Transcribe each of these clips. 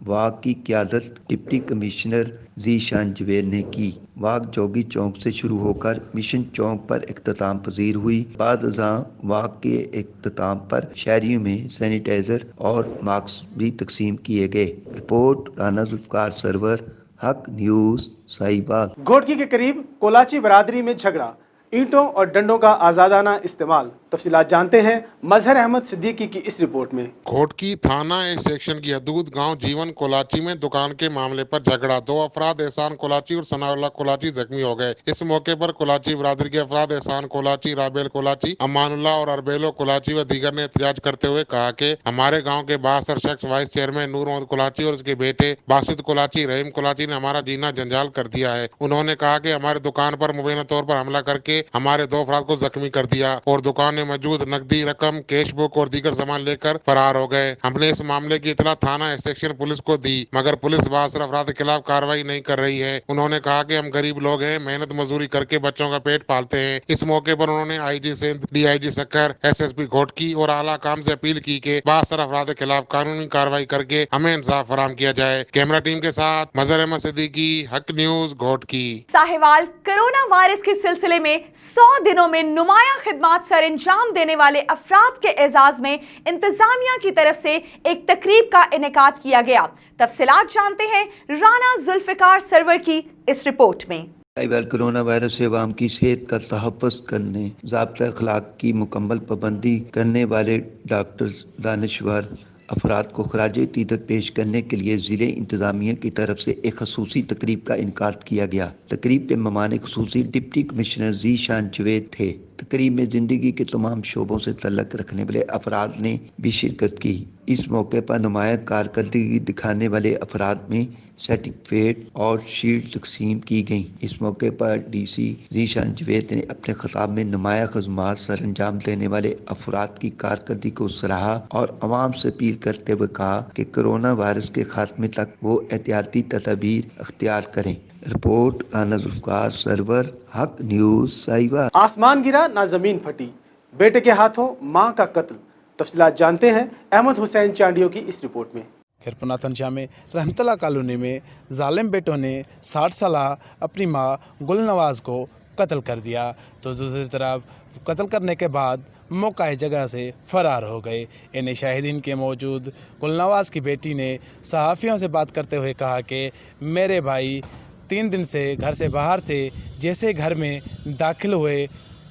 واق کی قیادت deputy commissioner Zeeshan Javed نے کی۔ واق جوگی چوک سے شروع ہو کر مشن چوک پر اختتام پذیر ہوئی۔ بعد ازاں واق کے اختتام پر شہریوں میں سینیٹائزر اور ماسک بھی تقسیم کیے گئے۔ رپورٹ رانا ذوالفقار سرور، حق نیوز، سائبال۔ گھوٹکی کے قریب کولاچی برادری میں جھگڑا، اینٹوں اور ڈنڈوں کا آزادانہ استعمال۔ تفصیلات جانتے ہیں مظہر احمد صدیقی کی اس رپورٹ میں۔ گھوٹکی تھانہ اے سیکشن کی حدود گاؤں جیون کولاچی میں دکان کے معاملے پر جھگڑا، دو افراد احسان کولاچی اور ثناء اللہ کولاچی زخمی ہو گئے۔ اس موقع پر کولاچی برادری کے افراد احسان کولاچی، رابیل کولاچی، امان اللہ اور اربیلو کولاچی و دیگر نے احتجاج کرتے ہوئے کہا کہ ہمارے گاؤں کے بااثر شخص وائس چیئرمین نور محمد کولاچی اور اس کے بیٹے باسط کولاچی، رحیم کولاچی نے ہمارا جینا جنجال کر دیا ہے۔ انہوں نے کہا کہ ہمارے دکان پر مبینہ طور پر حملہ کر کے ہمارے دو افراد کو زخمی کر دیا اور دکان میں موجود نقدی رقم، کیش بک اور دیگر سامان لے کر فرار ہو گئے۔ ہم نے اس معاملے کی اطلاع تھانہ سیکشن پولیس کو دی مگر پولیس بااثر افراد کے خلاف کارروائی نہیں کر رہی ہے۔ انہوں نے کہا کہ ہم غریب لوگ ہیں، محنت مزدوری کر کے بچوں کا پیٹ پالتے ہیں۔ اس موقع پر انہوں نے I G Sindh, D I G Sukkur, S S P Ghotki اور اعلیٰ کام سے اپیل کی کہ بااثر افراد کے خلاف قانونی کارروائی کر کے ہمیں انصاف فراہم کیا جائے۔ کیمرہ ٹیم کے ساتھ مظہر احمد صدیقی، حق news, Ghotki. Sahiwal corona virus کے سلسلے میں 100 دنوں میں نمایاں خدمات سر انجام دینے والے افراد کے اعزاز میں انتظامیہ کی طرف سے ایک تقریب کا انعقاد کیا گیا۔ تفصیلات جانتے ہیں رانا ذوالفقار سرور کی اس رپورٹ میں۔ ساہیوال کرونا وائرس سے عوام کی صحت کا تحفظ کرنے، ضابطۂ اخلاق کی مکمل پابندی کرنے والے ڈاکٹرز، دانشور افراد کو خراج عقیدت پیش کرنے کے لیے ضلع انتظامیہ کی طرف سے ایک خصوصی تقریب کا انعقاد کیا گیا۔ تقریب کے مہمان خصوصی ڈپٹی کمشنر ذیشان جوید تھے۔ تقریب میں زندگی کے تمام شعبوں سے تعلق رکھنے والے افراد نے بھی شرکت کی۔ اس موقع پر نمایاں کارکردگی دکھانے والے افراد میں سرٹیفکیٹ اور شیلڈ تقسیم کی گئیں۔ اس موقع پر ڈی سی ذیشان جوید نے اپنے خطاب میں نمایاں خدمات سر انجام دینے والے افراد کی کارکردگی کو سراہا اور عوام سے اپیل کرتے ہوئے کہا کہ کرونا وائرس کے خاتمے تک وہ احتیاطی تدابیر اختیار کریں۔ رپورٹ رانا ذوالفقار سرور، حق نیوز، ساہیوال۔ آسمان گرا نہ زمین پھٹی، بیٹے کے ہاتھوں ماں کا قتل۔ تفصیلات جانتے ہیں احمد حسین چانڈیو کی اس رپورٹ میں۔ کھیرپناتھن شاہ میں رحمت اللہ کالونی میں ظالم بیٹوں نے 60 سالہ اپنی ماں گل نواز کو قتل کر دیا تو دوسری طرف قتل کرنے کے بعد موقع جگہ سے فرار ہو گئے۔ انہیں شاہدین کے موجود گل نواز کی بیٹی نے صحافیوں سے بات کرتے ہوئے کہا کہ میرے بھائی 3 دن سے گھر سے باہر تھے، جیسے گھر میں داخل ہوئے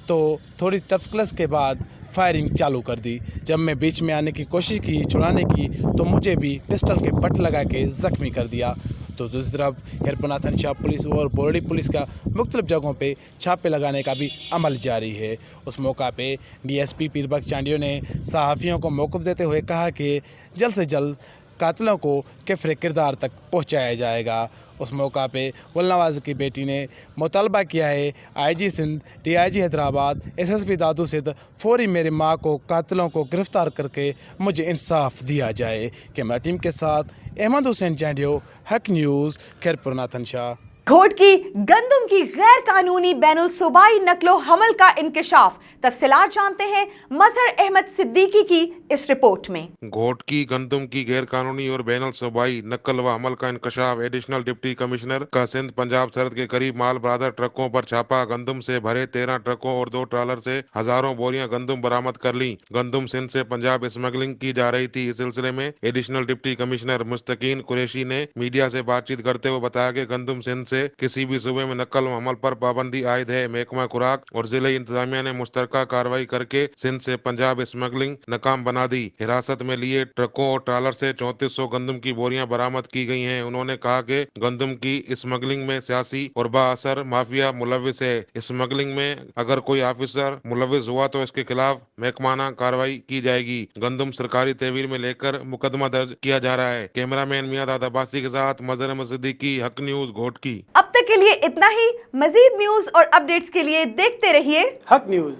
تو تھوڑی تفصیل کے بعد فائرنگ چالو کر دی۔ جب میں بیچ میں آنے کی کوشش کی چھڑانے کی تو مجھے بھی پسٹل کے بٹ لگا کے زخمی کر دیا۔ تو دوسری طرف کھیرپناتھن شاہ پولیس اور بورڈی پولیس کا مختلف جگہوں پہ چھاپے لگانے کا بھی عمل جاری ہے۔ اس موقع پہ ڈی ایس پی پیر بخش چانڈیو نے صحافیوں کو موقف دیتے ہوئے کہا کہ جلد سے جلد قاتلوں کو کفر کردار تک پہنچایا جائے گا۔ اس موقع پہ گل نواز کی بیٹی نے مطالبہ کیا ہے I G Sindh, D I G Hyderabad, S S P Dadu Sindh فوری میری ماں کو قاتلوں کو گرفتار کر کے مجھے انصاف دیا جائے۔ کیمرہ ٹیم کے ساتھ احمد حسین چانڈیو، حق نیوز، کھیرپناتھن شاہ۔ گھوٹکی گندم کی غیر قانونی بین الصوبائی نقل و حمل کا انکشاف۔ تفصیلات جانتے ہیں مظہر احمد صدیقی کی اس رپورٹ میں۔ گھوٹکی گندم کی غیر قانونی اور بین الصوبائی نقل و حمل کا انکشاف۔ ایڈیشنل ڈپٹی کمشنر کا سندھ پنجاب سرحد کے قریب مال برادر ٹرکوں پر چھاپا۔ گندم سے بھرے 13 ٹرکوں اور 2 ٹرالر سے ہزاروں بوریاں گندم برآمد کر لیں۔ گندم سندھ سے پنجاب اسمگلنگ کی جا رہی تھی۔ اس سلسلے میں ایڈیشنل ڈپٹی کمشنر مستقین قریشی نے میڈیا سے بات چیت کرتے ہوئے بتایا کہ گندم سندھ سے کسی بھی صوبے میں نقل و حمل پر پابندی عائد ہے۔ محکمہ خوراک اور ضلع انتظامیہ نے مشترکہ کارروائی کر کے سندھ سے پنجاب اسمگلنگ ناکام بنا دی۔ حراست میں لیے ٹرکوں اور ٹرالر سے 3400 گندم کی بوریاں برآمد کی گئی ہیں۔ انہوں نے کہا کہ گندم کی اسمگلنگ میں سیاسی اور بااثر مافیا ملوث ہے۔ اسمگلنگ میں اگر کوئی آفیسر ملوث ہوا تو اس کے خلاف محکمانہ کارروائی کی جائے گی۔ گندم سرکاری تحویل میں لے کر مقدمہ درج کیا جا رہا ہے۔ کیمرہ مین میاں دادا باسی کے ساتھ مظہر احمد صدیقی، حق نیوز، گھوٹکی۔ اب تک کے لیے اتنا ہی۔ مزید نیوز اور اپڈیٹس کے لیے دیکھتے رہیے حق نیوز۔